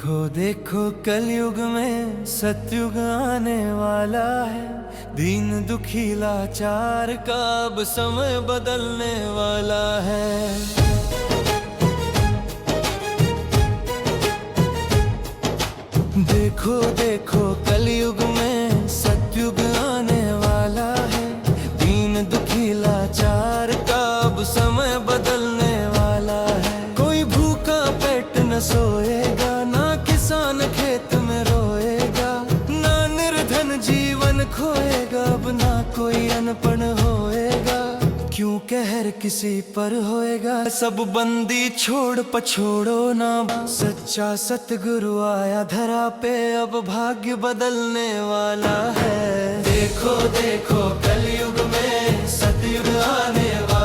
देखो देखो कलयुग में सतयुग आने वाला है। दीन दुखी लाचार का अब समय बदलने वाला है। देखो देखो कलयुग में सतयुग आने वाला है। दीन दुखी लाचार का अब समय बदलने वाला है। कोई भूखा पेट न सोएगा, ना किसान खेत में रोएगा, ना निर्धन जीवन खोएगा, अब ना कोई अनपढ़ होएगा। क्यों कहर किसी पर होएगा, सब बंदी छोड़ पछोड़ो ना। सच्चा सतगुरु आया धरा पे, अब भाग्य बदलने वाला है। देखो देखो कलयुग में सतयुग आने वाला